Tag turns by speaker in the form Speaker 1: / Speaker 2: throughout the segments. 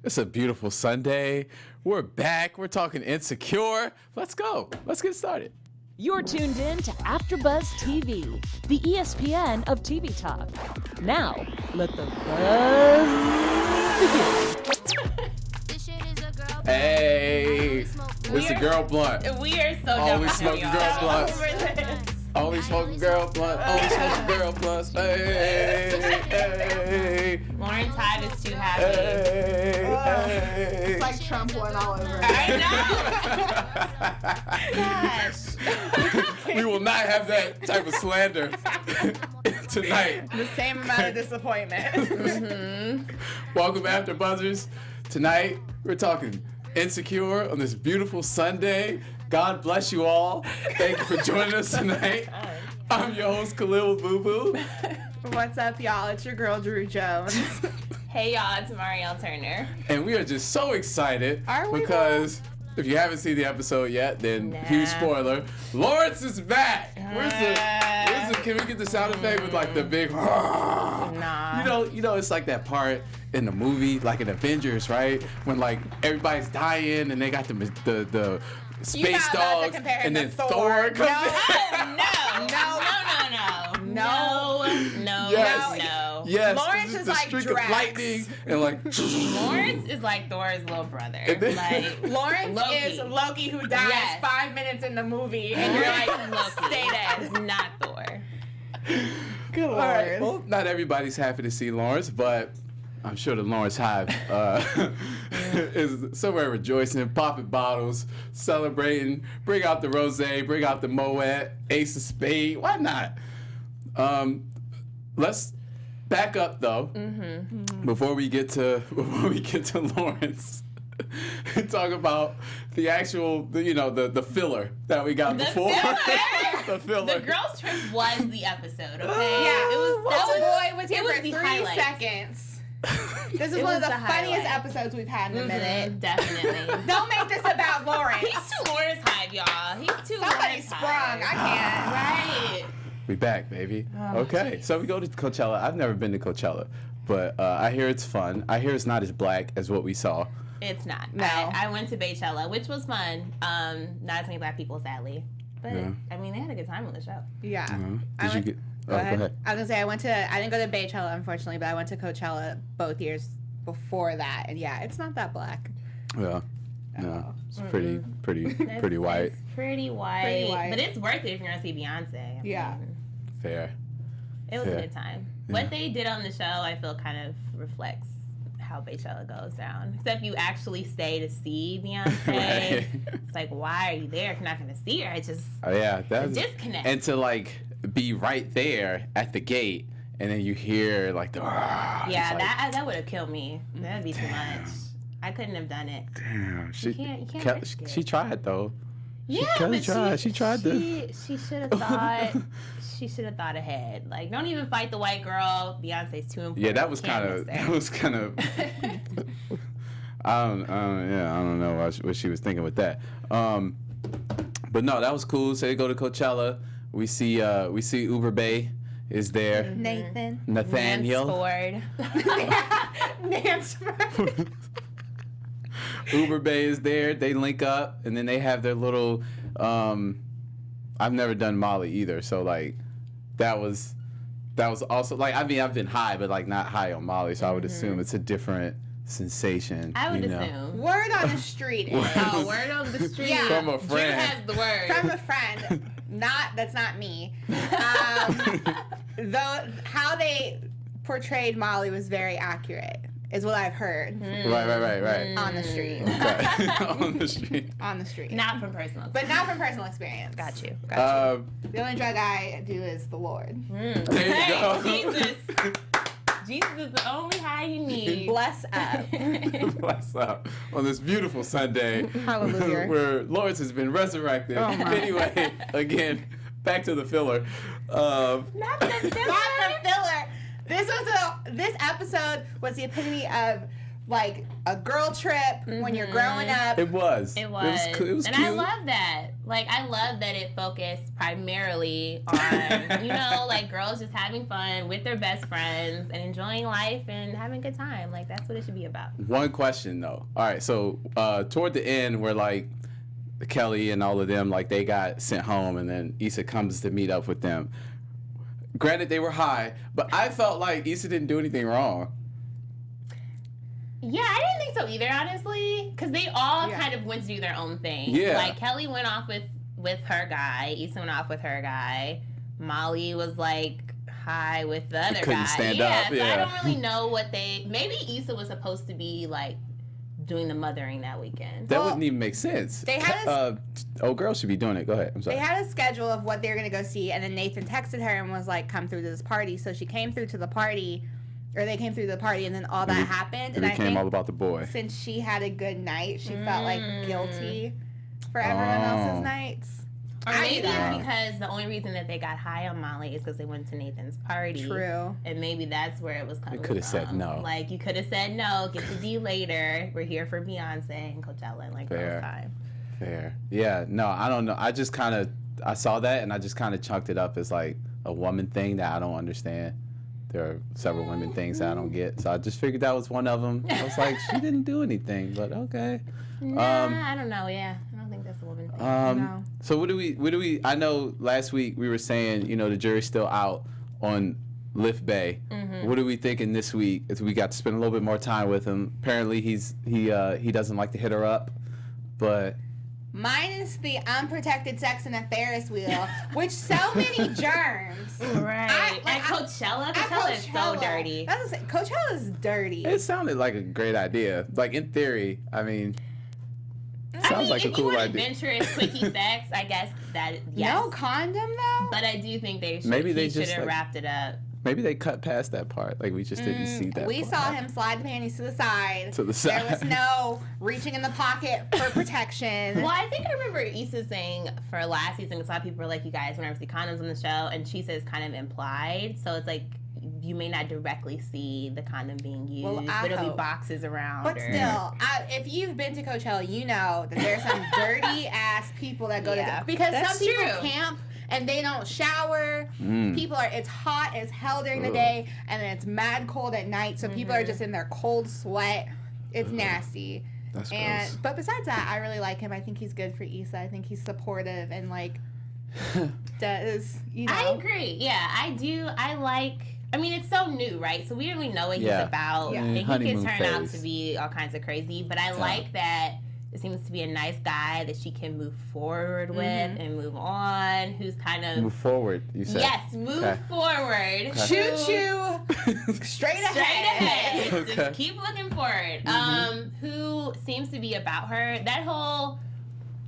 Speaker 1: It's a beautiful Sunday. We're back. We're talking Insecure. Let's go. Let's get started.
Speaker 2: You're tuned in to AfterBuzz TV, the ESPN of TV talk. Now, let the buzz begin.
Speaker 1: Hey, it's a girl blunt.
Speaker 3: We are so
Speaker 1: Always
Speaker 3: done
Speaker 1: smoking girl blunts. Always smoking girl blunt. Always smoking girl blunts. Hey, hey.
Speaker 3: Lauren's Hive is too happy.
Speaker 1: Hey,
Speaker 4: It's like Trump won all over.
Speaker 3: I know. Gosh.
Speaker 1: We will not have that type of slander tonight.
Speaker 4: The same amount of disappointment.
Speaker 1: Welcome After Buzzers. Tonight we're talking Insecure on this beautiful Sunday. God bless you all. Thank you for joining us tonight. I'm your host Khaliel Abooboo.
Speaker 4: What's up, y'all? It's your girl, Drew Jones.
Speaker 3: Hey y'all, it's Mariel Turner.
Speaker 1: And we are just so excited
Speaker 4: Are we,
Speaker 1: because if you haven't seen the episode yet, then huge spoiler. Lawrence is back. Where's the can we get the sound effect with like the big
Speaker 3: Nah.
Speaker 1: You know it's like that part in the movie, like in Avengers, right? When like everybody's dying and they got the space dogs and then Thor comes in.
Speaker 3: No.
Speaker 1: Yes,
Speaker 4: Lawrence
Speaker 1: the
Speaker 4: is like
Speaker 1: streak
Speaker 4: Drax.
Speaker 1: of lightning and like
Speaker 3: Lawrence is like Thor's little brother. Like
Speaker 4: Lawrence
Speaker 3: Loki.
Speaker 4: is Loki who dies
Speaker 3: Yes.
Speaker 4: 5 minutes in the movie, and you're like,
Speaker 3: Loki.
Speaker 4: stay dead.
Speaker 3: Not Thor.
Speaker 4: Good
Speaker 1: All right, well, not everybody's happy to see Lawrence, but I'm sure the Lawrence Hive is somewhere rejoicing, popping bottles, celebrating, bring out the rosé, bring out the Moet, Ace of Spade. Why not? Let's back up though before we get to Lawrence. Talk about the actual, the filler that we got before. The filler.
Speaker 3: The girls' trip was the episode, okay?
Speaker 4: Yeah, boy was here
Speaker 3: it was
Speaker 4: for
Speaker 3: the
Speaker 4: 3
Speaker 3: highlights.
Speaker 4: seconds. This is
Speaker 3: It
Speaker 4: one
Speaker 3: was
Speaker 4: of the
Speaker 3: the
Speaker 4: funniest
Speaker 3: highlight.
Speaker 4: episodes we've had in a minute.
Speaker 3: Definitely.
Speaker 4: Don't make this about Lawrence.
Speaker 3: He's too Lawrence Hive, y'all. He's too
Speaker 4: Somebody
Speaker 3: Lawrence
Speaker 4: sprung.
Speaker 3: Hive.
Speaker 4: I
Speaker 3: Right.
Speaker 1: We back, baby.
Speaker 3: Oh,
Speaker 1: Okay,
Speaker 3: geez.
Speaker 1: so we go to Coachella. I've never been to Coachella, but I hear it's fun. I hear it's not as black as what we saw.
Speaker 3: It's not.
Speaker 4: No.
Speaker 3: I went to Coachella, which was fun. Not as many black people, sadly. But,
Speaker 1: Yeah.
Speaker 3: I mean, they had a good time on the show.
Speaker 4: Yeah.
Speaker 1: Did you get?
Speaker 4: Go ahead. I was gonna say I didn't go to Coachella, unfortunately, but I went to Coachella both years before that, and yeah, it's not that black.
Speaker 1: Yeah. No, it's pretty white.
Speaker 3: It's pretty white.
Speaker 4: Pretty white.
Speaker 3: But it's worth it if you're going to see Beyonce. I
Speaker 4: Yeah.
Speaker 3: mean,
Speaker 1: Fair.
Speaker 3: it was
Speaker 1: Fair.
Speaker 3: a good time.
Speaker 1: Yeah.
Speaker 3: What they did on the show, I feel, kind of reflects how Coachella goes down. Except you actually stay to see Beyonce.
Speaker 1: Right.
Speaker 3: It's like, why are you there if you're not going to see her? It's just
Speaker 1: Oh yeah, that's
Speaker 3: a disconnect.
Speaker 1: and to like be right there at the gate, and then you hear like the
Speaker 3: Yeah, that would have killed me. That'd be too much. I couldn't have done it.
Speaker 1: Damn, she
Speaker 3: you can't
Speaker 1: kept-
Speaker 3: risk it.
Speaker 1: she tried though.
Speaker 3: Yeah,
Speaker 1: Kelli
Speaker 3: but
Speaker 1: tried. She tried to.
Speaker 3: She should have thought. She should have thought ahead. Like, don't even fight the white girl. Beyonce's too important.
Speaker 1: Yeah, that was
Speaker 3: Can't
Speaker 1: kind
Speaker 3: miss
Speaker 1: of.
Speaker 3: her.
Speaker 1: That was kind of. I don't know what she was thinking with that. But no, that was cool. So they go to Coachella. We see Uber Bay is there.
Speaker 4: Nathan.
Speaker 1: Nathaniel.
Speaker 3: Ford.
Speaker 4: Nance Ford.
Speaker 1: Uber Bay is there. They link up, and then they have their little. I've never done Molly either, so like, that was also like, I mean, I've been high, but like not high on Molly, so I would assume it's a different sensation.
Speaker 3: I would
Speaker 1: you know?
Speaker 3: assume.
Speaker 4: Word on the street is
Speaker 3: Oh, word on the street.
Speaker 4: Yeah.
Speaker 1: From a
Speaker 3: Drew
Speaker 1: friend.
Speaker 3: has the word.
Speaker 4: from a friend. That's not me. Though how they portrayed Molly was very accurate, is what I've heard
Speaker 1: Right.
Speaker 4: on the street.
Speaker 1: Okay. On the street.
Speaker 4: On the street.
Speaker 3: Not from personal.
Speaker 4: But not from personal experience.
Speaker 3: Got you.
Speaker 4: The only drug I do is the Lord.
Speaker 1: There you go.
Speaker 3: Jesus. Jesus is the only high you need.
Speaker 4: Bless up.
Speaker 1: Bless up on this beautiful Sunday.
Speaker 4: Hallelujah.
Speaker 1: Where Lawrence has been resurrected.
Speaker 4: Oh, my.
Speaker 1: Anyway, again, back to the filler.
Speaker 3: Not the
Speaker 4: Not the filler. This episode was the epitome of like a girl trip when you're growing up.
Speaker 1: It was.
Speaker 3: It was.
Speaker 1: It was
Speaker 3: and
Speaker 1: cute.
Speaker 3: I love that. Like, I love that it focused primarily on, you know, like, girls just having fun with their best friends and enjoying life and having a good time. Like, that's what it should be about.
Speaker 1: One question, though. All right, so toward the end where, like, Kelli and all of them, like, they got sent home and then Issa comes to meet up with them. Granted, they were high, but I felt like Issa didn't do anything wrong.
Speaker 3: Yeah, I didn't think so either, honestly, because they all kind of went to do their own thing.
Speaker 1: Yeah.
Speaker 3: Like, Kelli went off with her guy. Issa went off with her guy. Molly was, like, high with the other
Speaker 1: couldn't
Speaker 3: guy.
Speaker 1: stand
Speaker 3: yeah,
Speaker 1: up,
Speaker 3: so
Speaker 1: yeah.
Speaker 3: I don't really know what they... Maybe Issa was supposed to be, like, doing the mothering that weekend.
Speaker 1: That wouldn't even make sense.
Speaker 4: They had
Speaker 1: old girl should be doing it. Go ahead. I'm sorry.
Speaker 4: They had a schedule of what they were going to go see, and then Nathan texted her and was like, come through to this party. So she came through to the party, or they came through to the party, and then all that happened.
Speaker 1: It
Speaker 4: And I
Speaker 1: became
Speaker 4: think
Speaker 1: all about the boy.
Speaker 4: since she had a good night, she felt like guilty for everyone else's nights.
Speaker 3: Or maybe
Speaker 4: that.
Speaker 3: it's because the only reason that they got high on Molly is because they went to Nathan's party.
Speaker 4: True.
Speaker 3: And maybe that's where it was coming from.
Speaker 1: You could have said no.
Speaker 3: Like, you could have said no, get the D later. We're here for Beyonce and Coachella and, like, girls' time.
Speaker 1: Fair. Yeah, no, I don't know. I just kind of, I saw that and I just kind of chunked it up as, like, a woman thing that I don't understand. There are several women things that I don't get. So I just figured that was one of them. I was like, she didn't do anything, but okay.
Speaker 3: Nah, I don't know, yeah. I don't think that's a woman thing.
Speaker 4: No.
Speaker 1: So what do we, I know last week we were saying, you know, the jury's still out on Lift Bay. What are we thinking this week? As we got to spend a little bit more time with him. Apparently he doesn't like to hit her up, but
Speaker 4: Minus the unprotected sex in a Ferris wheel, which so many germs.
Speaker 3: Right. At Coachella? Coachella is so dirty.
Speaker 4: That's what I'm saying. Coachella is dirty.
Speaker 1: it sounded like a great idea. Like, in theory, I mean, sounds like a cool
Speaker 3: if you
Speaker 1: idea.
Speaker 3: want adventurous, quickie sex, I guess that, yes.
Speaker 4: No condom, though?
Speaker 3: But I do think they should,
Speaker 1: Maybe they
Speaker 3: he should
Speaker 1: just,
Speaker 3: have
Speaker 1: like,
Speaker 3: wrapped it up.
Speaker 1: Maybe they cut past that part. Like, we just didn't see that
Speaker 4: We
Speaker 1: part.
Speaker 4: saw him slide the panties to the side.
Speaker 1: To the side.
Speaker 4: There was no reaching in the pocket for protection.
Speaker 3: Well, I think I remember Issa saying for last season, because a lot of people were like, you guys will never see condoms on the show, and she says kind of implied. So it's like, you may not directly see the condom being used,
Speaker 4: Well,
Speaker 3: but it'll be
Speaker 4: hope.
Speaker 3: boxes around.
Speaker 4: But
Speaker 3: or-
Speaker 4: still, if you've been to Coachella, you know that there's some dirty ass people that go
Speaker 3: Yeah,
Speaker 4: to because
Speaker 3: that's
Speaker 4: some people
Speaker 3: true.
Speaker 4: camp and they don't shower. It's hot as hell during the day, and then it's mad cold at night. So people are just in their cold sweat. It's nasty.
Speaker 1: That's gross.
Speaker 4: But besides that, I really like him. I think he's good for Issa. I think he's supportive and like does
Speaker 3: I agree. Yeah, I do. I mean, it's so new, right? So we don't really know what he's about.
Speaker 4: Yeah.
Speaker 3: And he
Speaker 1: Honeymoon
Speaker 3: can turn out
Speaker 1: phase.
Speaker 3: to be all kinds of crazy. But I like that it seems to be a nice guy that she can move forward with and move on, who's kind of...
Speaker 1: Move forward, you said.
Speaker 3: Yes, move forward.
Speaker 4: Choo choo, straight ahead.
Speaker 3: Straight ahead. Just keep looking forward. Who seems to be about her. That whole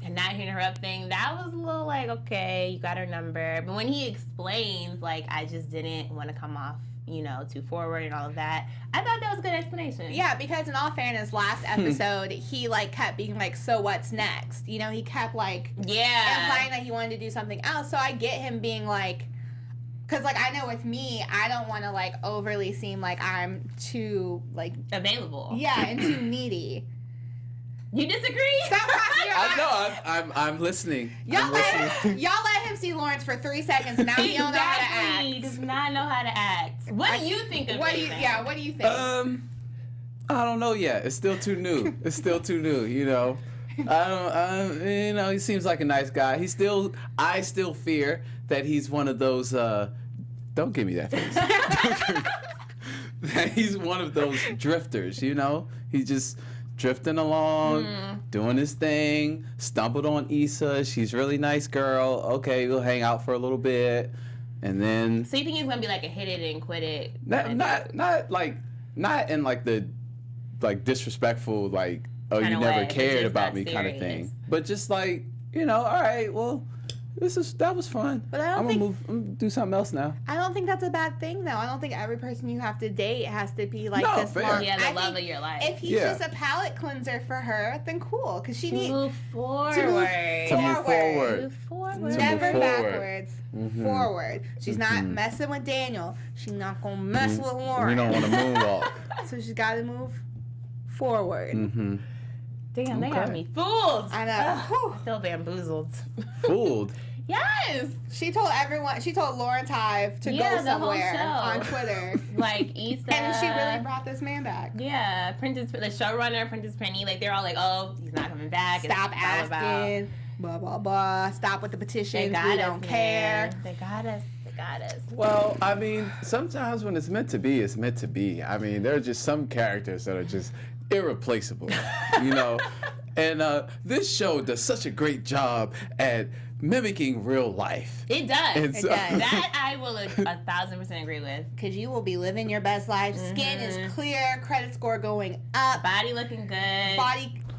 Speaker 3: not hitting her up thing, that was a little like, okay, you got her number. But when he explains, like, I just didn't want to come off, you know, too forward and all of that, I thought that was a good explanation.
Speaker 4: Yeah, because in all fairness, last episode, he, like, kept being like, so what's next? You know, he kept, like, implying that he wanted to do something else. So I get him being like, because, like, I know with me, I don't want to, like, overly seem like I'm too, like...
Speaker 3: Available.
Speaker 4: Yeah, and too needy.
Speaker 3: You disagree?
Speaker 4: Stop crossing your eyes.
Speaker 1: I know. I'm listening.
Speaker 4: Y'all let him see Lawrence for 3 seconds, and now he don't know how to act.
Speaker 3: He does not know how to act. What do you think of
Speaker 4: What do
Speaker 3: Nathan?
Speaker 4: you think?
Speaker 1: I don't know yet. It's still too new. You know. You know, he seems like a nice guy. I still fear that he's one of those, don't give me that face. That he's one of those drifters, you know? He's just drifting along, doing his thing, stumbled on Issa. She's a really nice girl. Okay, we'll hang out for a little bit. And then...
Speaker 3: So you think he's going to be like a hit it and quit it?
Speaker 1: Not in like the disrespectful, like, oh,
Speaker 3: Kinda
Speaker 1: you never
Speaker 3: way,
Speaker 1: cared
Speaker 3: just
Speaker 1: about
Speaker 3: not
Speaker 1: me kind of
Speaker 3: serious.
Speaker 1: thing. But just like, you know, all right, well, that was fun.
Speaker 4: But I don't
Speaker 1: I'm gonna do something else now.
Speaker 4: I don't think that's a bad thing, though. I don't think every person you have to date has to be like
Speaker 1: No,
Speaker 4: this
Speaker 1: fair.
Speaker 4: long.
Speaker 3: Yeah, the
Speaker 4: I
Speaker 3: love
Speaker 4: think
Speaker 3: of your life.
Speaker 4: If he's just a palate cleanser for her, then cool, because she needs
Speaker 3: Move forward.
Speaker 1: To move forward.
Speaker 3: Move forward.
Speaker 1: To move
Speaker 4: never
Speaker 1: forward.
Speaker 4: backwards, forward. She's not messing with Daniel. She's not gonna mess with Lauren.
Speaker 1: We don't want to moonwalk.
Speaker 4: So she's got to move forward.
Speaker 3: Damn, they got me fooled.
Speaker 4: I know.
Speaker 3: Still bamboozled.
Speaker 1: Fooled.
Speaker 3: Yes.
Speaker 4: She told Lawrence Hive to go somewhere on Twitter.
Speaker 3: Like Issa.
Speaker 4: And she really brought this man back.
Speaker 3: Yeah. the showrunner, Princess Penny, like they're all like, oh, he's not coming back.
Speaker 4: Stop asking. Blah, blah, blah. Stop with the petitions. We don't care.
Speaker 3: They got us.
Speaker 1: Well, I mean, sometimes when it's meant to be, it's meant to be. I mean, there are just some characters that are just irreplaceable, you know? And this show does such a great job at mimicking real life.
Speaker 3: It does.
Speaker 4: It does.
Speaker 3: That I will 1,000% agree with.
Speaker 4: Because you will be living your best life. Skin is clear. Credit score going up.
Speaker 3: Body looking good.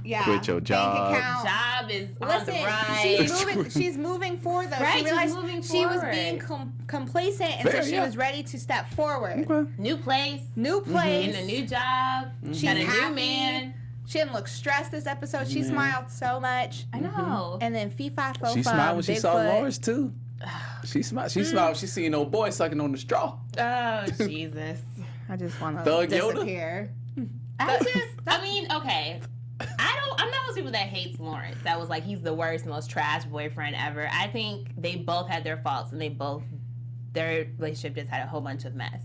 Speaker 4: Yeah.
Speaker 1: Quit your job.
Speaker 3: Bank account. Job is on the rise.
Speaker 4: She's moving forward, though.
Speaker 3: Right,
Speaker 4: she realized
Speaker 3: moving
Speaker 4: she was
Speaker 3: forward.
Speaker 4: being complacent, and so she was ready to step forward.
Speaker 1: Okay.
Speaker 3: New place.
Speaker 4: In
Speaker 3: a new job.
Speaker 4: She's
Speaker 3: got a
Speaker 4: happy.
Speaker 3: new man.
Speaker 4: She didn't look stressed this episode. She smiled so much.
Speaker 3: I know.
Speaker 4: And then Fee-Fi Fo-Fum,
Speaker 1: She smiled when she saw
Speaker 4: Bigfoot.
Speaker 1: Lawrence, too. She smiled when she seen old boy sucking on the straw.
Speaker 3: Oh, Jesus.
Speaker 4: I just want to
Speaker 1: Thug Yoda?
Speaker 4: disappear.
Speaker 3: Okay. I'm not one of those people that hates Lawrence. That was like, he's the worst, most trash boyfriend ever. I think they both had their faults, and their relationship just had a whole bunch of mess.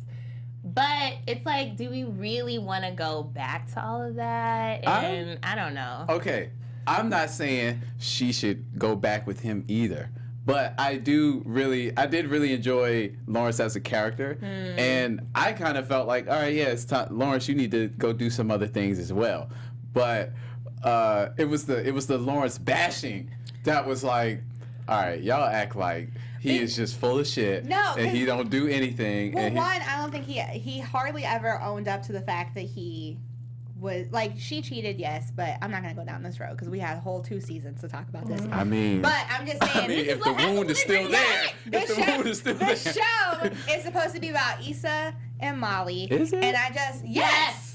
Speaker 3: But it's like, do we really want to go back to all of that? And I don't know.
Speaker 1: Okay, I'm not saying she should go back with him either. But I did really enjoy Lawrence as a character, and I kind of felt like, all right, yeah, it's time, Lawrence, you need to go do some other things as well. But it was the Lawrence bashing that was like, all right, y'all act like he is just full of shit, and he don't do anything.
Speaker 4: Well, I don't think he hardly ever owned up to the fact that he was like, she cheated, yes, but I'm not gonna go down this road because we had a whole 2 seasons to talk about this.
Speaker 1: I mean,
Speaker 4: but I'm just saying,
Speaker 1: if the wound is still there,
Speaker 4: the show is supposed to be about Issa and Molly.
Speaker 1: Is it?
Speaker 4: And I just yes.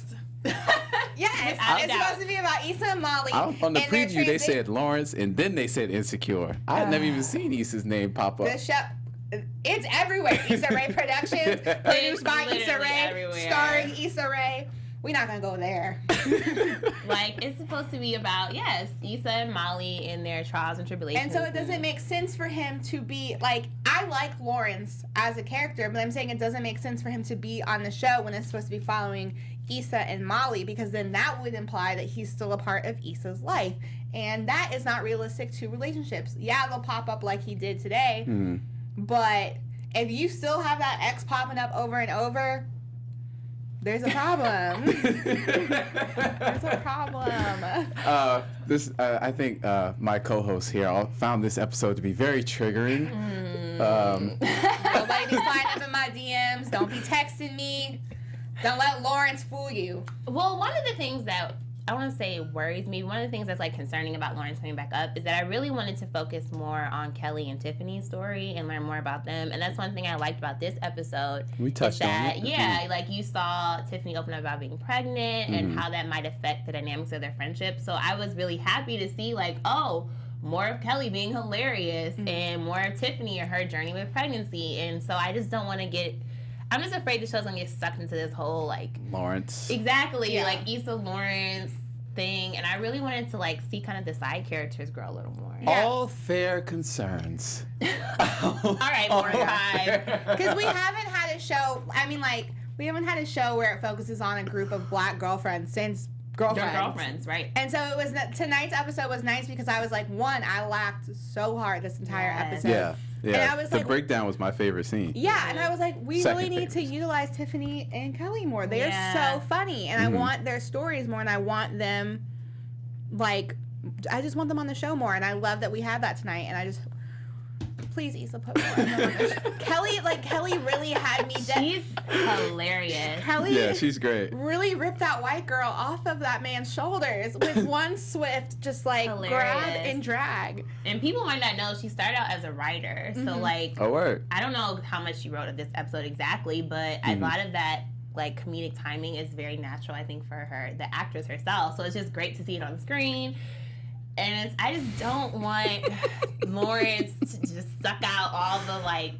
Speaker 4: Yes, it's supposed to be about Issa and Molly.
Speaker 1: On the preview, they said Lawrence, and then they said Insecure. I had never even seen Issa's name pop up.
Speaker 4: The show, it's everywhere. Issa Rae Productions, produced by Issa Rae,
Speaker 3: everywhere.
Speaker 4: starring Issa Rae. We're not gonna go there.
Speaker 3: Like, it's supposed to be about, Issa and Molly in their trials and tribulations.
Speaker 4: And so it doesn't make sense for him to be, like, I like Lawrence as a character, but I'm saying it doesn't make sense for him to be on the show when it's supposed to be following Issa and Molly, because then that would imply that he's still a part of Issa's life. And that is not realistic to relationships. Yeah, they'll pop up like he did today, but if you still have that ex popping up over and over, there's a problem. There's a problem.
Speaker 1: I think my co-host here found this episode to be very triggering.
Speaker 4: Nobody be sliding up in my DMs. Don't be texting me. Don't let Lawrence fool you.
Speaker 3: Well, one of the things that I want to say worries me, one of the things that's like concerning about Lawrence coming back up is that I really wanted to focus more on Kelli and Tiffany's story and learn more about them. And that's one thing I liked about this episode.
Speaker 1: We touched on it.
Speaker 3: Yeah, like you saw Tiffany open up about being pregnant and how that might affect the dynamics of their friendship. So I was really happy to see like, oh, more of Kelli being hilarious and more of Tiffany and her journey with pregnancy. And so I just don't want to get... I'm just afraid the show's gonna get sucked into this whole like
Speaker 1: Lawrence.
Speaker 3: Exactly, like Issa Lawrence thing, and I really wanted to like see kind of the side characters grow a little more.
Speaker 1: Yeah. All fair concerns.
Speaker 3: All right, more time.
Speaker 4: Because we haven't had a show. I mean, like we haven't had a show where it focuses on a group of Black girlfriends since Girlfriends.
Speaker 3: They're girlfriends, right?
Speaker 4: And so it was tonight's episode was nice because I was like, one, I laughed so hard this entire episode.
Speaker 1: Yeah. Yeah,
Speaker 4: and I was
Speaker 1: the
Speaker 4: like,
Speaker 1: breakdown was my favorite scene.
Speaker 4: Yeah, and I was like, we really need to utilize Tiffany and Kelli more. They are so funny, and I want their stories more, and I want them, like, I just want them on the show more, and I love that we have that tonight, and I just, please, Issa, put more on the show. Kelli really had me dead.
Speaker 3: She's hilarious.
Speaker 1: Yeah, she's great.
Speaker 4: Really ripped that white girl off of that man's shoulders with one swift, just like grab and drag.
Speaker 3: And people might not know she started out as a writer, so like, I don't know how much she wrote of this episode exactly, but a lot of that like comedic timing is very natural, I think, for her, the actress herself. So it's just great to see it on screen. And I just don't want Lawrence to just suck out all the like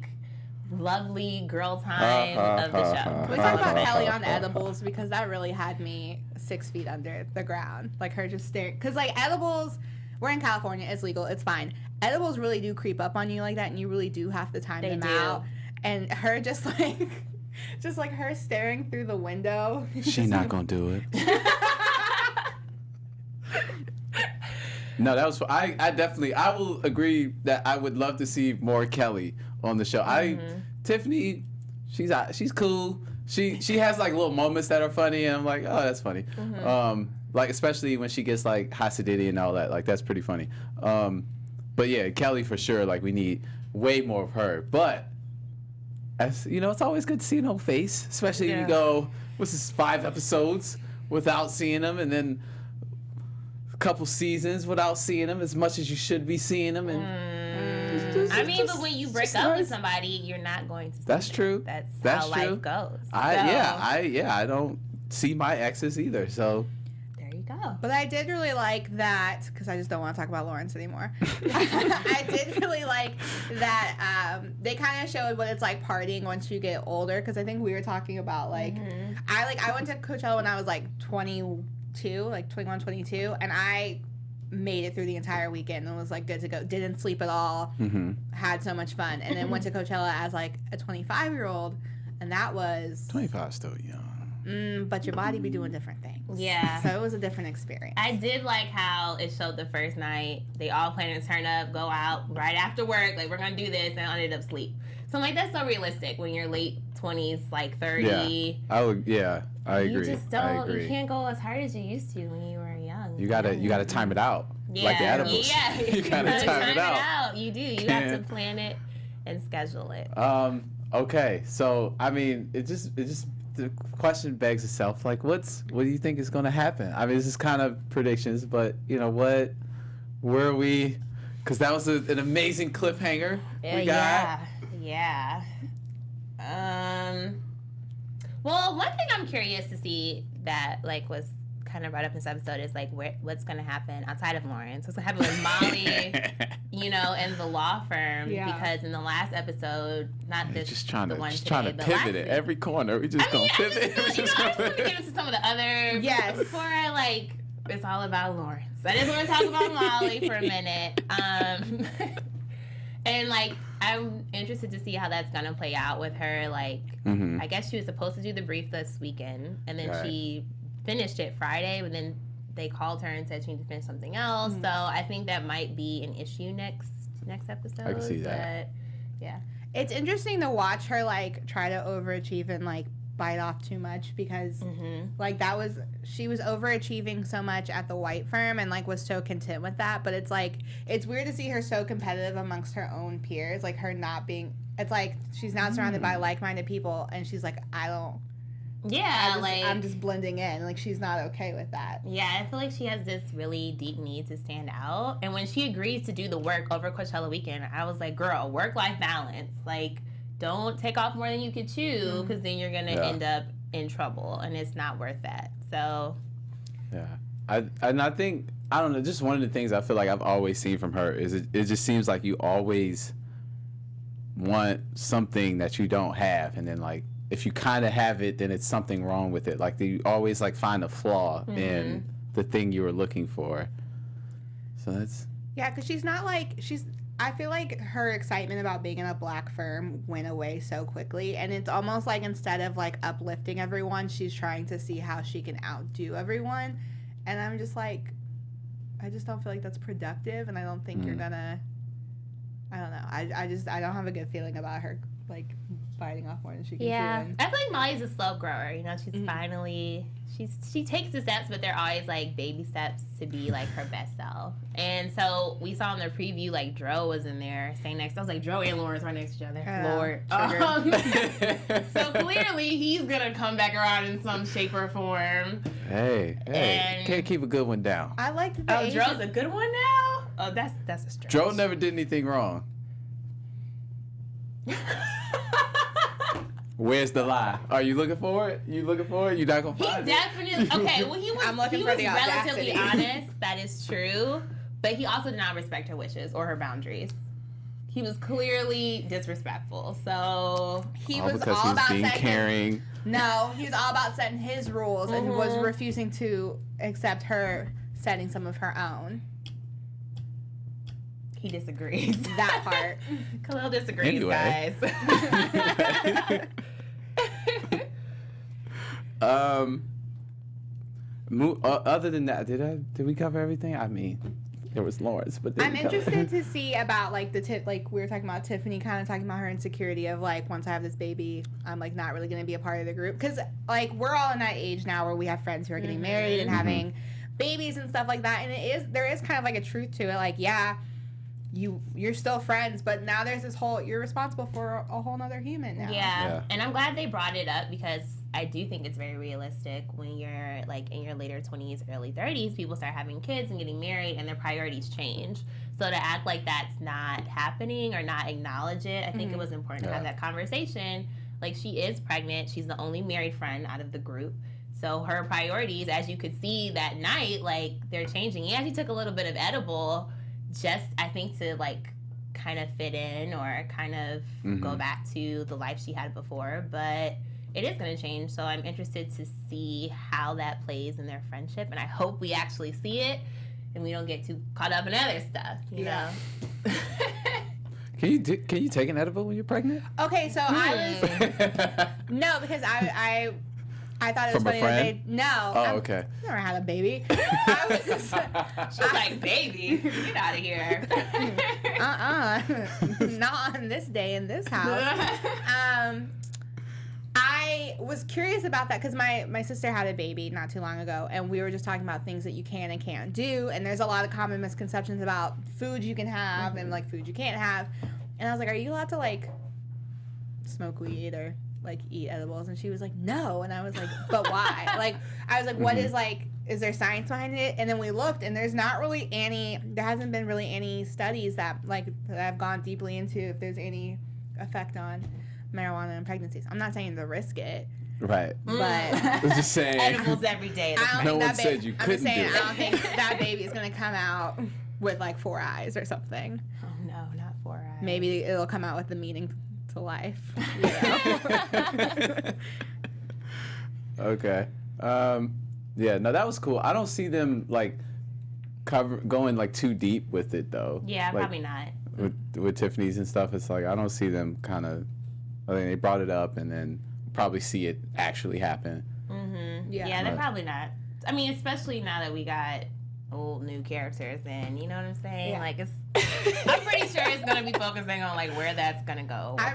Speaker 3: lovely girl time of the show.
Speaker 4: Can we talk about Kelli on edibles, because that really had me 6 feet under the ground, like her just staring. Because like edibles, we're in California, it's legal, it's fine. Edibles really do creep up on you like that, and you really do have to time them out. And her just like her staring through the window.
Speaker 1: She's not gonna do it. No, that was. I will agree that I would love to see more Kelli on the show. Tiffany, she's cool. She has like little moments that are funny, and I'm like, oh, that's funny. Like especially when she gets like Hasidity and all that. Like that's pretty funny. But yeah, Kelli for sure. Like we need way more of her. But as you know, it's always good to see no face, especially if you go, what's this, 5 episodes without seeing them, and then couple seasons without seeing them as much as you should be seeing them, and
Speaker 3: but when you break up with somebody, you're not going to see
Speaker 1: that's
Speaker 3: them.
Speaker 1: true.
Speaker 3: That's how life goes.
Speaker 1: I don't see my exes either, so
Speaker 3: there you go.
Speaker 4: But I did really like that, because I just don't want to talk about Lawrence anymore. I did really like that they kind of showed what it's like partying once you get older, because I think we were talking about like I went to Coachella when I was like 21, 22, and I made it through the entire weekend and was like good to go. Didn't sleep at all. Had so much fun, and then went to Coachella as like a 25-year-old, and that was
Speaker 1: 25 still young.
Speaker 4: But your body be doing different things.
Speaker 3: Yeah.
Speaker 4: So it was a different experience.
Speaker 3: I did like how it showed the first night. They all planned to turn up, go out right after work. Like, we're going to do this, and I ended up sleep. So, like, that's so realistic when you're late 20s, like 30.
Speaker 1: I agree.
Speaker 3: You just don't, you can't go as hard as you used to when you were young.
Speaker 1: You gotta time it out.
Speaker 3: Yeah.
Speaker 1: Like the edibles.
Speaker 3: Yeah.
Speaker 1: You gotta time it out.
Speaker 3: You do. You have to plan it and schedule it.
Speaker 1: Okay. So, I mean, it just the question begs itself, like, what do you think is going to happen? I mean, this is kind of predictions, but, you know, where are we? Because that was an amazing cliffhanger we got.
Speaker 3: Yeah. Well, one thing I'm curious to see that, like, was kind of brought up in this episode is, like, what's going to happen outside of Lawrence. What's going to happen with Molly, you know, and the law firm. Yeah. Because in the last episode,
Speaker 1: just trying to pivot at every corner. We just gonna pivot.
Speaker 3: I just want to get into some of the other.
Speaker 4: Yes.
Speaker 3: Before I, like, it's all about Lawrence. I just want to talk about Molly for a minute. And, like, I'm interested to see how that's going to play out with her. Like, I guess she was supposed to do the brief this weekend, and then she finished it Friday, but then they called her and said she needed to finish something else. So I think that might be an issue next episode.
Speaker 1: I can see that.
Speaker 3: But, yeah.
Speaker 4: It's interesting to watch her, like, try to overachieve and, like, bite off too much, because like she was overachieving so much at the white firm and like was so content with that, but it's like it's weird to see her so competitive amongst her own peers, like her not being, it's like she's not surrounded by like-minded people, and she's like, I'm just blending in, like she's not okay with that.
Speaker 3: Yeah, I feel like she has this really deep need to stand out, and when she agrees to do the work over Coachella weekend, I was like, girl, work-life balance, like don't take off more than you could chew, because then you're going to end up in trouble, and it's not worth that. So,
Speaker 1: yeah. I think, I don't know, just one of the things I feel like I've always seen from her is it just seems like you always want something that you don't have, and then, like, if you kind of have it, then it's something wrong with it. Like, you always, like, find a flaw in the thing you were looking for. So that's...
Speaker 4: Yeah, because she's not, like, I feel like her excitement about being in a black firm went away so quickly, and it's almost like instead of like uplifting everyone, she's trying to see how she can outdo everyone, and I'm just like, I just don't feel like that's productive, and I don't think you're gonna, I don't know, I don't have a good feeling about her like biting off more than she can chew.
Speaker 3: I feel like Molly's a slow grower, you know, she's finally, she takes the steps, but they're always like baby steps to be like her best self. And so we saw in the preview, like Dro was in there staying next. I was like, Dro and Lawrence right next to each other. Lord. So clearly he's gonna come back around in some shape or form.
Speaker 1: Hey, can't keep a good one down.
Speaker 4: I like that.
Speaker 3: Dro's a good one now. Oh, that's a stretch.
Speaker 1: Dro never did anything wrong. Where's the lie? Are you looking for it? You're not gonna find it.
Speaker 3: He definitely. Okay, well, he was relatively honest. That is true, but he also did not respect her wishes or her boundaries. He was clearly disrespectful. So
Speaker 4: he was all about
Speaker 1: being caring.
Speaker 4: No, he was all about setting his rules and was refusing to accept her setting some of her own.
Speaker 3: He disagrees.
Speaker 4: That part.
Speaker 3: Khaliel disagrees, guys.
Speaker 1: Other than that, did we cover everything? I mean, there was Lawrence, but
Speaker 4: I'm interested to see about like like we were talking about Tiffany kind of talking about her insecurity of like, once I have this baby, I'm like not really going to be a part of the group, because like we're all in that age now where we have friends who are getting married and having babies and stuff like that, and there is kind of like a truth to it, like you're still friends, but now there's this whole, you're responsible for a whole nother human now.
Speaker 3: Yeah, and I'm glad they brought it up, because I do think it's very realistic when you're like in your later 20s, early 30s, people start having kids and getting married and their priorities change. So to act like that's not happening or not acknowledge it, I think it was important to have that conversation. Like, she is pregnant. She's the only married friend out of the group. So her priorities, as you could see that night, like, they're changing. Yeah, she took a little bit of edible just, I think, to like kind of fit in or kind of go back to the life she had before. But it is going to change, so I'm interested to see how that plays in their friendship, and I hope we actually see it and we don't get too caught up in other stuff, you know?
Speaker 1: Can you take an edible when you're pregnant?
Speaker 4: Okay, so I was... No, because I thought it was funny that they... No.
Speaker 1: Oh, okay.
Speaker 4: I never had a baby.
Speaker 3: She's like, baby, get out of here.
Speaker 4: Not on this day in this house. I was curious about that because my sister had a baby not too long ago, and we were just talking about things that you can and can't do, and there's a lot of common misconceptions about food you can have and like food you can't have, and I was like, are you allowed to like smoke weed or like eat edibles? And she was like, no, and I was like, but why? Like, I was like, what is like, is there science behind it? And then we looked, and there's not really there hasn't been really any studies that have gone deeply into if there's any effect on marijuana and pregnancies. I'm not saying to risk it.
Speaker 1: Right.
Speaker 4: But
Speaker 1: I was just saying.
Speaker 3: Edibles every day.
Speaker 1: No one said you couldn't do it.
Speaker 4: I don't think that baby is going to come out with like 4 eyes or something.
Speaker 3: Oh, no, not 4 eyes.
Speaker 4: Maybe it'll come out with the meaning to life.
Speaker 1: Okay. Yeah, no, that was cool. I don't see them like going like too deep with it though.
Speaker 3: Yeah,
Speaker 1: like,
Speaker 3: probably not.
Speaker 1: With Tiffany's and stuff, it's like I don't see them kind of. I think they brought it up and then probably see it actually happen.
Speaker 3: Yeah, they're probably not. I mean, especially now that we got old new characters in, you know what I'm saying?
Speaker 4: Yeah.
Speaker 3: Like, I'm pretty sure it's gonna be focusing on like where that's gonna go.
Speaker 4: I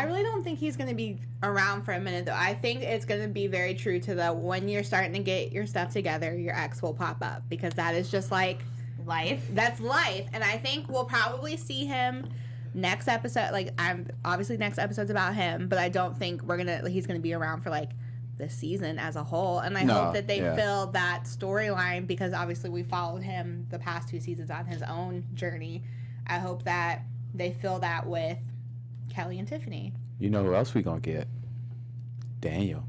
Speaker 4: really don't think he's gonna be around for a minute though. I think it's gonna be very true to the when you're starting to get your stuff together, your ex will pop up, because that is just like
Speaker 3: life.
Speaker 4: That's life, and I think we'll probably see him next episode. Like, obviously next episode's about him, but I don't think he's gonna be around for like the season as a whole. And I hope that they fill that storyline, because obviously we followed him the past 2 seasons on his own journey. I hope that they fill that with Kelli and Tiffany.
Speaker 1: You know who else we gonna get? Daniel.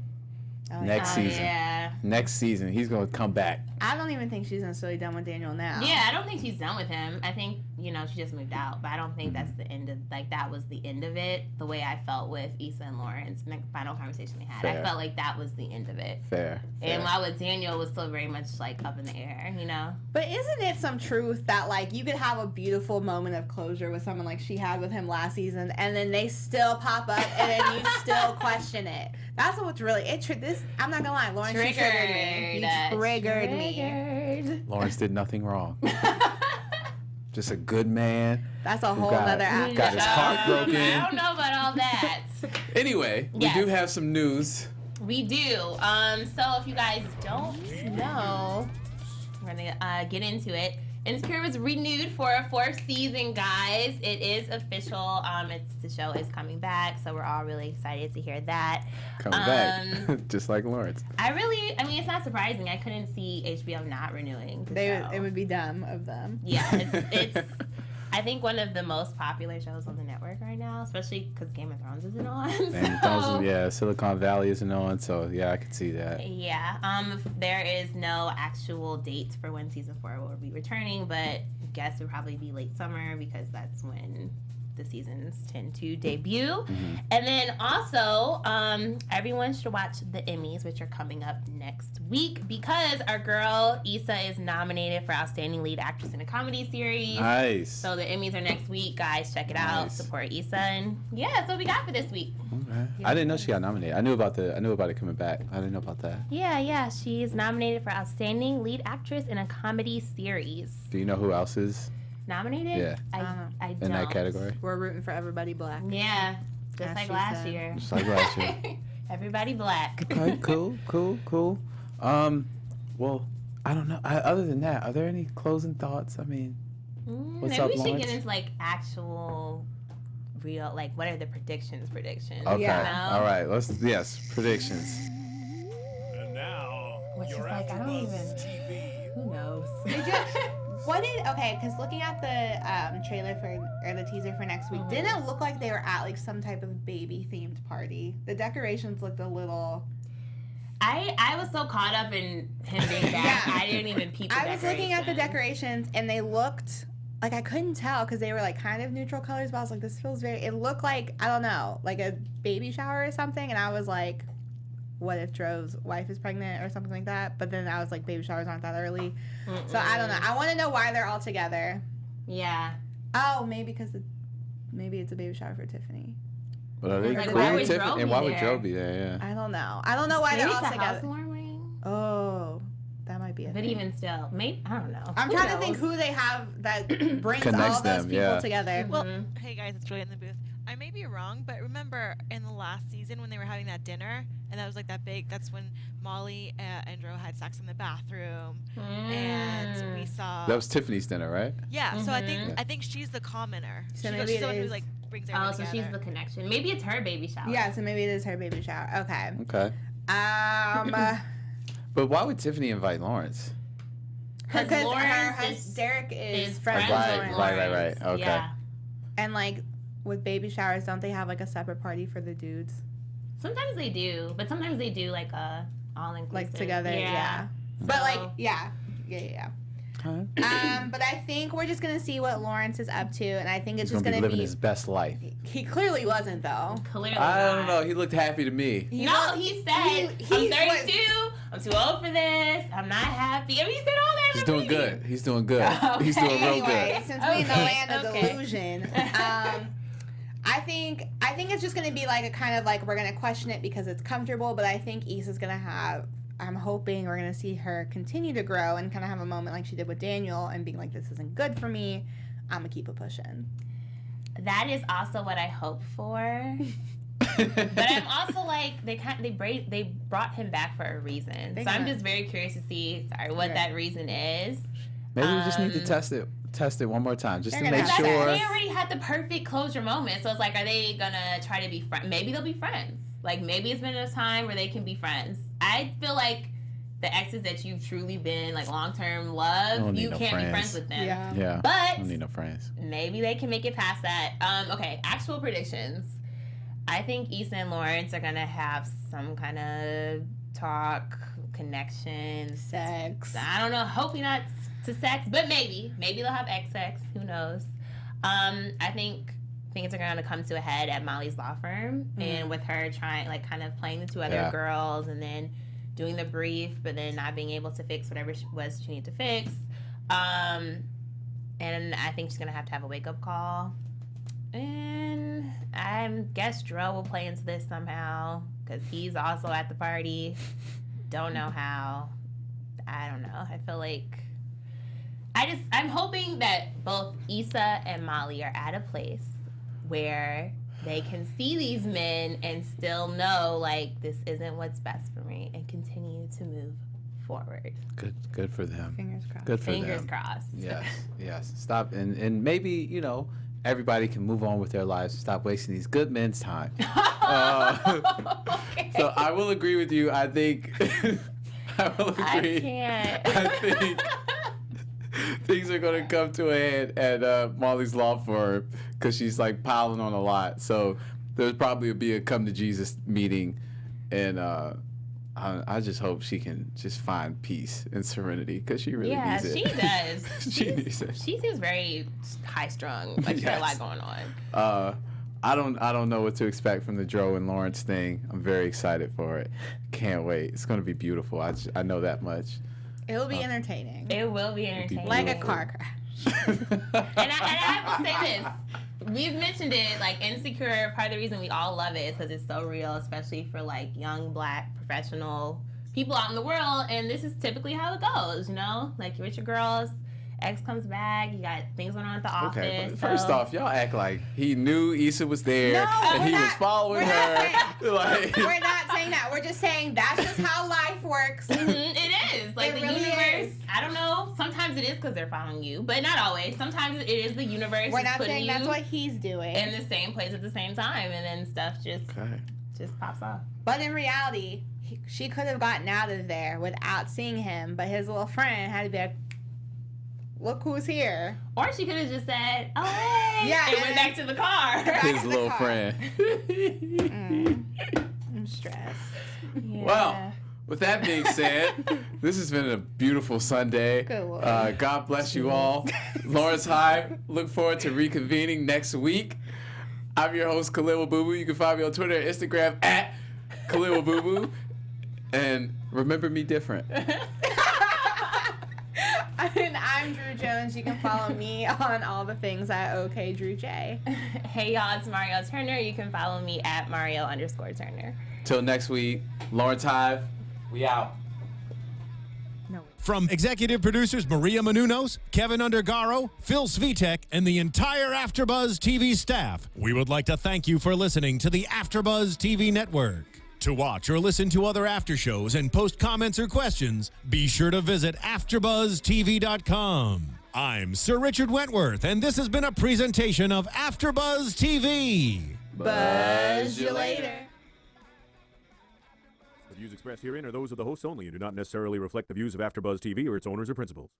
Speaker 1: Next season. Yeah. Next season, he's gonna come back.
Speaker 4: I don't even think she's necessarily done with Daniel now.
Speaker 3: Yeah, I don't think she's done with him. I think, she just moved out, but I don't think that's the end of, like, that was the end of it, the way I felt with Issa and Lawrence in the final conversation we had. Fair. I felt like that was the end of it.
Speaker 1: Fair.
Speaker 3: And while with Daniel was still very much, like, up in the air,
Speaker 4: But isn't it some truth that, like, you could have a beautiful moment of closure with someone like she had with him last season, and then they still pop up, and then you still question it? That's what's really I'm not gonna lie, Lawrence triggered me. He triggered me.
Speaker 1: Lawrence did nothing wrong. Just a good man.
Speaker 4: That's a whole other act.
Speaker 1: Got his heart broken.
Speaker 3: I don't know about all that.
Speaker 1: Anyway, we do have some news.
Speaker 3: We do. So if you guys don't know, we're gonna get into it. Insecure was renewed for a 4th season, guys. It is official. The show is coming back, so we're all really excited to hear that.
Speaker 1: Coming back, just like Lawrence.
Speaker 3: I mean, it's not surprising. I couldn't see HBO not renewing the show.
Speaker 4: It would be dumb of them.
Speaker 3: Yeah, it's I think one of the most popular shows on the network right now, especially because Game of Thrones isn't on.
Speaker 1: Silicon Valley isn't on, so yeah, I could see that.
Speaker 3: Yeah, there is no actual date for when season 4 will be returning, but I guess it'll probably be late summer because that's when the seasons tend to debut. And then also, everyone should watch the Emmys, which are coming up next week, because our girl Issa is nominated for Outstanding Lead Actress in a Comedy Series.
Speaker 1: Nice.
Speaker 3: So the Emmys are next week, guys. Check it out. Support Issa, and that's what we got for this week.
Speaker 1: Okay. I didn't know she got nominated. I knew about it coming back. I didn't know about that.
Speaker 3: Yeah. She's nominated for Outstanding Lead Actress in a Comedy Series.
Speaker 1: Do you know who else is
Speaker 3: Nominated?
Speaker 1: Yeah.
Speaker 3: I don't.
Speaker 1: in that category?
Speaker 4: We're rooting for everybody black.
Speaker 3: Yeah. Just
Speaker 4: As
Speaker 3: like
Speaker 4: she
Speaker 3: last
Speaker 4: said.
Speaker 3: year.
Speaker 1: Just like last year.
Speaker 3: Everybody black.
Speaker 1: Okay, cool. Well, I don't know. Other than that, are there any closing thoughts? I mean, what's
Speaker 3: maybe
Speaker 1: up,
Speaker 3: we should
Speaker 1: Lawrence?
Speaker 3: get into like actual, real, like what are the predictions?
Speaker 1: Okay.
Speaker 4: Yeah.
Speaker 1: All right. Predictions.
Speaker 5: And now,
Speaker 3: Which
Speaker 5: your
Speaker 3: is like, I don't
Speaker 5: AfterBuzz
Speaker 3: even-
Speaker 5: TV.
Speaker 3: Who knows?
Speaker 4: Because looking at the trailer or the teaser for next week, didn't it look like they were at like some type of baby themed party? The decorations looked a little.
Speaker 3: I was so caught up in him being back,
Speaker 4: Yeah.
Speaker 3: I didn't even peep.
Speaker 4: I was looking at the decorations and they looked like I couldn't tell because they were like kind of neutral colors, but I was like, this feels very. It looked like, I don't know, like a baby shower or something, and I was like, what if Drove's wife is pregnant or something like that? But then I was like, baby showers aren't that early. So I don't know. I want to know why they're all together.
Speaker 3: Yeah.
Speaker 4: Oh, maybe because maybe it's a baby shower for Tiffany.
Speaker 1: But are they
Speaker 3: Like,
Speaker 1: cool
Speaker 3: why
Speaker 1: with
Speaker 3: would
Speaker 1: Tiffany?
Speaker 3: Joe
Speaker 1: And
Speaker 3: be
Speaker 1: why would
Speaker 3: there?
Speaker 1: Joe be there? Yeah.
Speaker 4: I don't know. I don't know why
Speaker 3: Maybe
Speaker 4: they're
Speaker 3: it's
Speaker 4: all
Speaker 3: a
Speaker 4: together.
Speaker 3: housewarming.
Speaker 4: Oh, that might be it.
Speaker 3: But even still, maybe I don't know.
Speaker 4: I'm
Speaker 3: Who
Speaker 4: trying to
Speaker 3: knows?
Speaker 4: think who they have that brings
Speaker 1: Connects
Speaker 4: all those
Speaker 1: them,
Speaker 4: people
Speaker 1: yeah.
Speaker 4: together.
Speaker 6: Well, hey guys, it's Joy in the booth. I may be wrong, but remember in the last season when they were having that dinner, and that was like that big. That's when Molly and Drew had sex in the bathroom, and we saw.
Speaker 1: That was Tiffany's dinner, right?
Speaker 6: Yeah, so I think she's the commenter.
Speaker 4: So
Speaker 6: she's
Speaker 4: maybe it
Speaker 6: someone who
Speaker 4: is-
Speaker 6: like brings
Speaker 3: Oh,
Speaker 6: everyone
Speaker 3: so
Speaker 6: together.
Speaker 3: she's the connection. Maybe it's her baby shower.
Speaker 4: Yeah, so maybe it is her baby shower. Okay.
Speaker 1: Okay. But why would Tiffany invite Lawrence?
Speaker 3: Because
Speaker 4: Because
Speaker 3: Lawrence
Speaker 4: Derek is
Speaker 3: is
Speaker 4: friends
Speaker 3: friends
Speaker 4: with
Speaker 3: with
Speaker 4: Lawrence.
Speaker 1: Right.
Speaker 3: Lawrence.
Speaker 1: Okay.
Speaker 3: Yeah.
Speaker 4: And like with baby showers, don't they have like a separate party for the dudes?
Speaker 3: Sometimes they do, but sometimes they do like a all inclusive.
Speaker 4: Like together, yeah. But
Speaker 3: So-
Speaker 4: like, yeah.
Speaker 1: Okay.
Speaker 4: But I think we're just gonna see what Lawrence is up to, and I think it's
Speaker 1: He's
Speaker 4: just
Speaker 1: gonna be
Speaker 4: gonna
Speaker 1: living his best life.
Speaker 4: He clearly wasn't though.
Speaker 3: Clearly
Speaker 1: I don't
Speaker 3: not.
Speaker 1: know. He looked happy to me.
Speaker 3: He said,
Speaker 4: he
Speaker 3: I'm 32, I'm too old for this, I'm not happy. I mean, he said all that.
Speaker 1: He's
Speaker 3: in the
Speaker 1: doing
Speaker 3: movie.
Speaker 1: good. He's doing good. He's doing real
Speaker 4: Anyway,
Speaker 1: good.
Speaker 4: since we in the
Speaker 3: Okay,
Speaker 4: land of
Speaker 3: okay.
Speaker 4: delusion, I think it's just gonna be like a kind of like we're gonna question it because it's comfortable, but I think Issa's gonna have. I'm hoping we're gonna see her continue to grow and kind of have a moment like she did with Daniel and being like, "This isn't good for me. I'm gonna keep it pushing."
Speaker 3: That is also what I hope for. But I'm also like they brought him back for a reason. So I'm just very curious to see what that reason is.
Speaker 1: Maybe we just need to test it one more time just to
Speaker 4: They're
Speaker 1: make
Speaker 4: gonna have
Speaker 1: sure.
Speaker 3: They already had the perfect closure moment. So it's like, are they gonna try to be friends? Maybe they'll be friends. Like maybe it's been a time where they can be friends. I feel like the exes that you've truly been like long-term love,
Speaker 1: Don't need
Speaker 3: you
Speaker 1: no
Speaker 3: can't be
Speaker 1: friends.
Speaker 3: friends with them.
Speaker 1: Yeah.
Speaker 3: But
Speaker 1: I don't need no friends.
Speaker 3: maybe they can make it past that. Okay, actual predictions. I think Issa and Lawrence are gonna have some kind of talk, connection,
Speaker 4: Sex.
Speaker 3: I don't know. Hopefully not to sex, but maybe they'll have sex. Who knows? I think things are gonna come to a head at Molly's law firm, and with her trying, like, kind of playing the two other girls, and then doing the brief, but then not being able to fix whatever she needed to fix. And I think she's gonna have a wake-up call. And I guess Dro will play into this somehow because he's also at the party. Don't know how. I don't know. I feel like I'm hoping that both Issa and Molly are at a place where they can see these men and still know, like, this isn't what's best for me, and continue to move forward.
Speaker 1: Good for them.
Speaker 4: Fingers crossed.
Speaker 1: Good for
Speaker 3: Fingers
Speaker 1: them.
Speaker 3: crossed.
Speaker 1: Yes. Stop and maybe, everybody can move on with their lives and stop wasting these good men's time.
Speaker 3: Okay.
Speaker 1: So I will agree with you. I think I will agree.
Speaker 3: I can't.
Speaker 1: I think things are going to come to a head at Molly's law firm because she's like piling on a lot. So there's probably be a come to Jesus meeting, and I just hope she can just find peace and serenity because she really needs it.
Speaker 3: Yeah, she does.
Speaker 1: She needs it.
Speaker 3: She seems very high strung. Like she got a lot going on.
Speaker 1: I don't know what to expect from the Dro and Lawrence thing. I'm very excited for it. Can't wait. It's gonna be beautiful. I know that much.
Speaker 4: It'll be entertaining.
Speaker 3: It will be entertaining.
Speaker 4: Like a car crash.
Speaker 3: and I will say this. We've mentioned it, like Insecure, part of the reason we all love it is because it's so real, especially for like young black professional people out in the world, and this is typically how it goes, you know? Like you're with your girls, ex comes back, you got things going on at the office.
Speaker 1: Okay, but first off, y'all act like he knew Issa was there and he was following her. Like,
Speaker 4: we're not saying that. We're just saying that's just how life works.
Speaker 3: It is. Like
Speaker 4: it
Speaker 3: the
Speaker 4: really
Speaker 3: universe,
Speaker 4: is.
Speaker 3: I don't know. Sometimes it is because they're following you, but not always. Sometimes it is the universe.
Speaker 4: We're not
Speaker 3: putting
Speaker 4: saying
Speaker 3: you
Speaker 4: that's what he's doing.
Speaker 3: in the same place at the same time, and then stuff just pops off.
Speaker 4: But in reality, she could have gotten out of there without seeing him, but his little friend had to be like, look who's here.
Speaker 3: Or she could have just said, oh, hey.
Speaker 4: Yeah,
Speaker 3: and went back to the car.
Speaker 1: his little friend.
Speaker 4: I'm stressed.
Speaker 3: Yeah.
Speaker 1: Well, with that being said, this has been a beautiful Sunday.
Speaker 4: Good Lord.
Speaker 1: God bless you all. Lawrence Hive, look forward to reconvening next week. I'm your host, Khaliel Abooboo. You can find me on Twitter and Instagram at Khaliel Abooboo. And remember me different.
Speaker 4: And I'm Drew Jones. You can follow me on all the things at OKDrewJ.
Speaker 3: Hey, y'all, it's Mariel Turner. You can follow me at Mariel_Turner.
Speaker 1: Till next week, Lawrence Hive, we out.
Speaker 5: From executive producers Maria Menounos, Keven Undergaro, Phil Svitek, and the entire AfterBuzz TV staff, we would like to thank you for listening to the AfterBuzz TV network. To watch or listen to other after shows and post comments or questions, be sure to visit AfterBuzzTV.com. I'm Sir Richard Wentworth, and this has been a presentation of AfterBuzz TV.
Speaker 4: Buzz you later.
Speaker 7: The views expressed herein are those of the hosts only and do not necessarily reflect the views of AfterBuzz TV or its owners or principals.